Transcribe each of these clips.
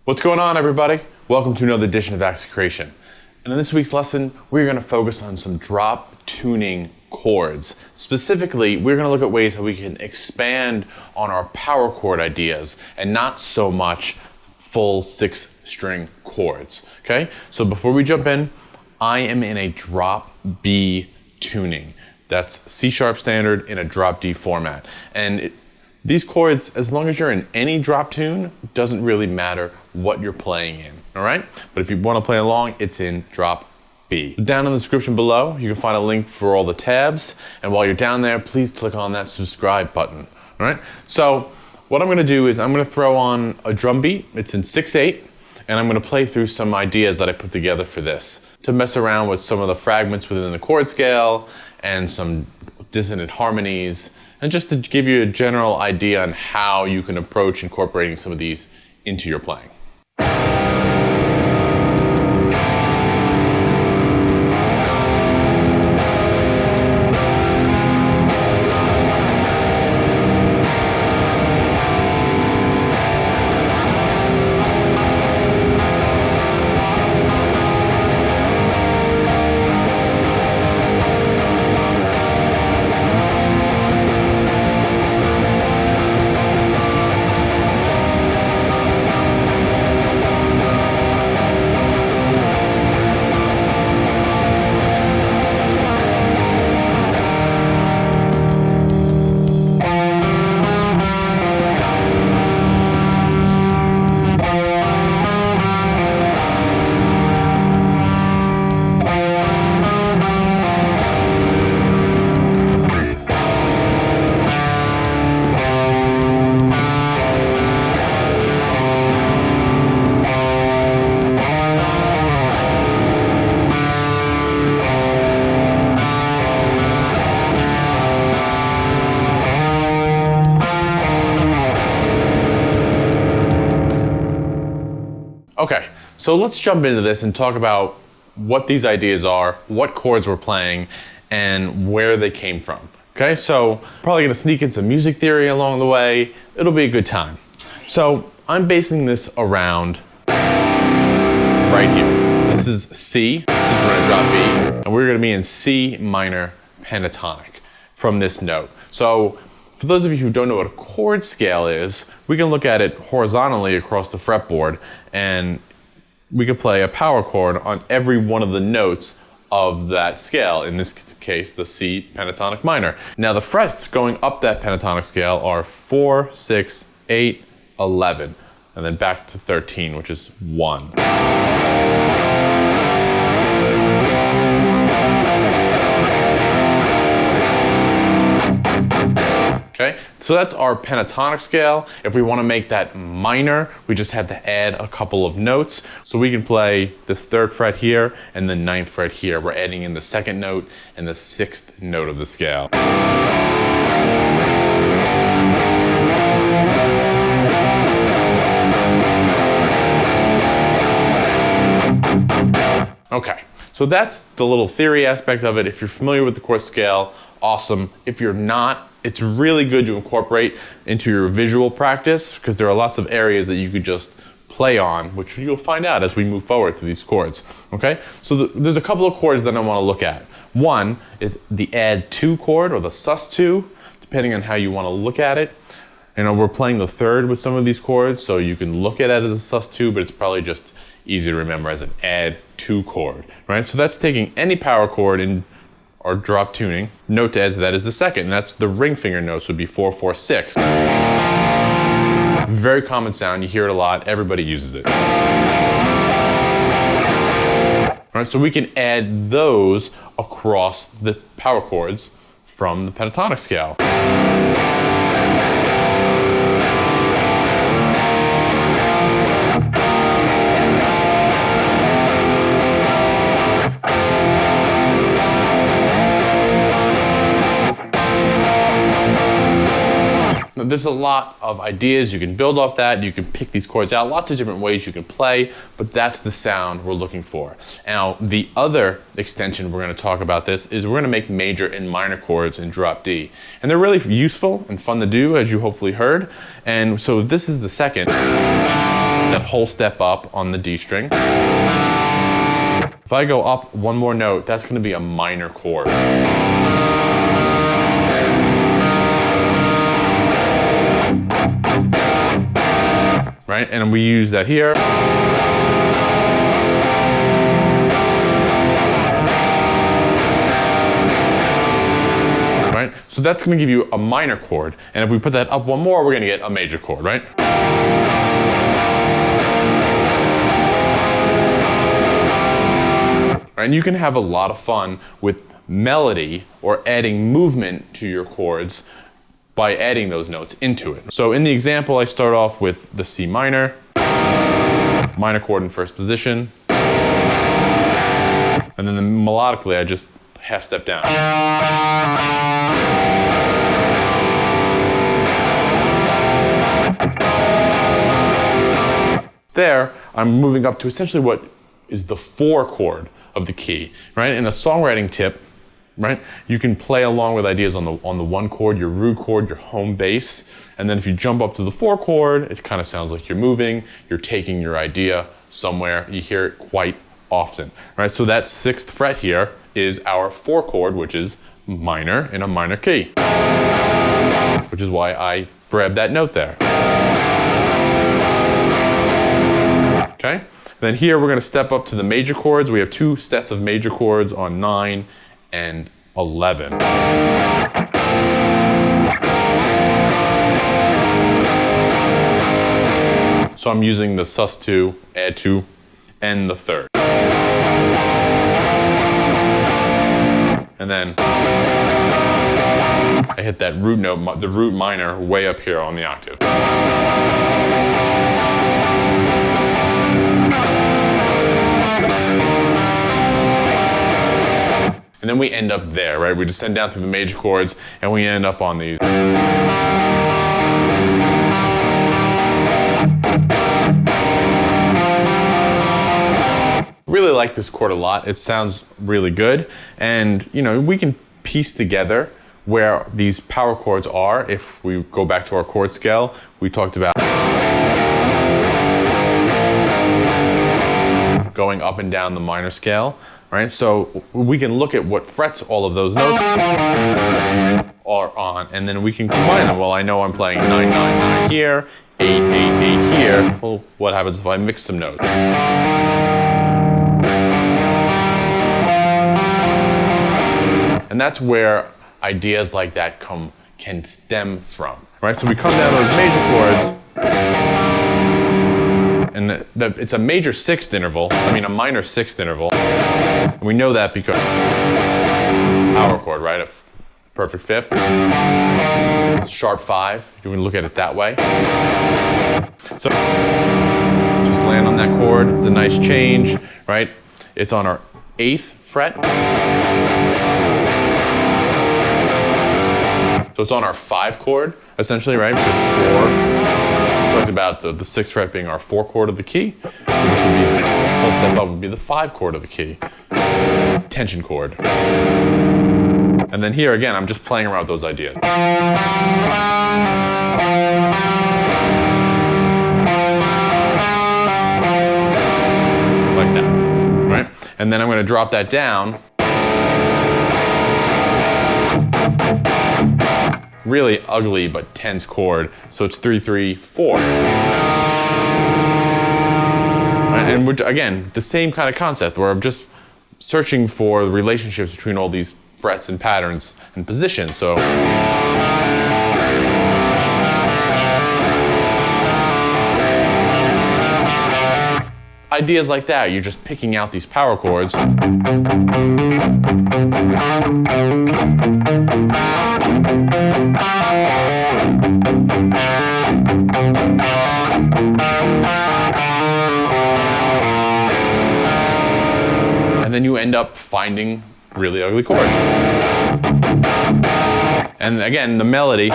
What's going on, everybody? Welcome to another edition of Add2 Creation. And in this week's lesson, we're going to focus on some drop tuning chords. Specifically, we're going to look at ways how we can expand on our power chord ideas and not so much full 6-string chords. Okay? So before we jump in, I am in a drop B tuning. That's C# standard in a drop D format. And these chords, as long as you're in any drop tune, doesn't really matter what you're playing in, all right? But if you want to play along, it's in drop B. Down in the description below, you can find a link for all the tabs, and while you're down there, please click on that subscribe button, all right? So what I'm gonna do is I'm gonna throw on a drum beat. It's in 6/8, and I'm gonna play through some ideas that I put together for this to mess around with some of the fragments within the chord scale and some dissonant harmonies, and just to give you a general idea on how you can approach incorporating some of these into your playing. Okay, so let's jump into this and talk about what these ideas are, what chords we're playing, and where they came from. Okay, so probably gonna sneak in some music theory along the way. It'll be a good time. So I'm basing this around right here. This is C, this is we're gonna drop B, and we're gonna be in C minor pentatonic from this note. So for those of you who don't know what a chord scale is, we can look at it horizontally across the fretboard, and we could play a power chord on every one of the notes of that scale, in this case, the C pentatonic minor. Now the frets going up that pentatonic scale are 4, 6, 8, 11, and then back to 13, which is 1. Okay, so that's our pentatonic scale. If we want to make that minor, we just have to add a couple of notes. So we can play this 3rd fret here and the 9th fret here. We're adding in the 2nd note and the 6th note of the scale. Okay, so that's the little theory aspect of it. If you're familiar with the chord scale, awesome. If you're not, it's really good to incorporate into your visual practice, because there are lots of areas that you could just play on, which you'll find out as we move forward through these chords. Okay, so there's a couple of chords that I want to look at. One is the Add2 chord, or the sus2, depending on how you want to look at it. You know, we're playing the 3rd with some of these chords, so you can look at it as a sus2, but it's probably just easy to remember as an Add2 chord, right? So that's taking any power chord in or drop tuning. Note to add to that is the 2nd, and that's the ring finger notes would be 4, 4, 6. Very common sound, you hear it a lot, everybody uses it. All right, so we can add those across the power chords from the pentatonic scale. There's a lot of ideas you can build off that. You can pick these chords out, lots of different ways you can play, but that's the sound we're looking for. Now, the other extension we're going to talk about this is we're going to make major and minor chords in drop D. And they're really useful and fun to do, as you hopefully heard. And so this is the second that whole step up on the D string. If I go up one more note, that's going to be a minor chord. Right? And we use that here. Right? So that's going to give you a minor chord. And if we put that up one more, we're going to get a major chord, right? And you can have a lot of fun with melody or adding movement to your chords by adding those notes into it. So in the example, I start off with the C minor, minor chord in first position, and then melodically I just half step down. There, I'm moving up to essentially what is the 4 chord of the key, right? And a songwriting tip, right? You can play along with ideas on the 1 chord, your root chord, your home bass, and then if you jump up to the 4 chord, it kind of sounds like you're moving, you're taking your idea somewhere. You hear it quite often, right? So that 6th fret here is our 4 chord, which is minor in a minor key, which is why I grabbed that note there. Okay, then here we're going to step up to the major chords. We have 2 sets of major chords on 9 and 11. So I'm using the sus2, add2, and the 3rd. And then I hit that root note, the root minor, way up here on the octave. And then we end up there, right? We descend down through the major chords and we end up on these. Really like this chord a lot. It sounds really good. And you know, we can piece together where these power chords are. If we go back to our chord scale, we talked about going up and down the minor scale, right? So we can look at what frets all of those notes are on, and then we can combine them. Well, I know I'm playing 9, 9, 9 here, 8, 8, 8 here. Well, what happens if I mix some notes? And that's where ideas like that can stem from, right? So we come down those major chords, and it's a major 6th interval, a minor 6th interval. We know that because power chord, right? A perfect 5th, sharp 5, you can look at it that way. So just land on that chord, it's a nice change, right? It's on our 8th fret. So it's on our 5 chord, essentially, right? Because 4, talked about the 6th fret being our 4 chord of the key. So this would be, the whole step up would be the 5 chord of the key. Tension chord. And then here, again, I'm just playing around with those ideas. Like that, right? And then I'm going to drop that down. Really ugly but tense chord, so it's 3, 3, 4. And we're, again, the same kind of concept where I'm just searching for the relationships between all these frets and patterns and positions. So ideas like that, you're just picking out these power chords. And then you end up finding really ugly chords. And again, the melody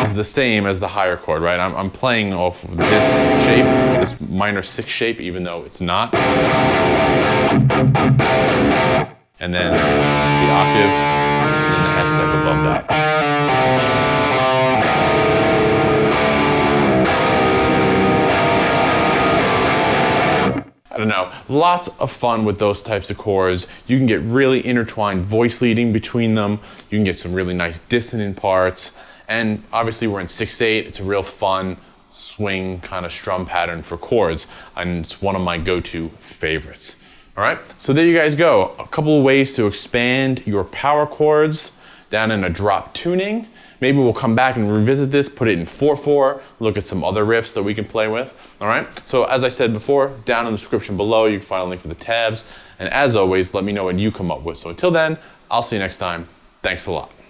is the same as the higher chord, right? I'm playing off of this shape, this minor 6 shape, even though it's not. And then the octave, and then the half step above that. I don't know, lots of fun with those types of chords. You can get really intertwined voice leading between them. You can get some really nice dissonant parts. And obviously we're in 6/8. It's a real fun swing kind of strum pattern for chords. And it's one of my go-to favorites. All right, so there you guys go. A couple of ways to expand your power chords down in a drop tuning. Maybe we'll come back and revisit this, put it in 4/4, look at some other riffs that we can play with, all right? So as I said before, down in the description below, you can find a link for the tabs. And as always, let me know what you come up with. So until then, I'll see you next time. Thanks a lot.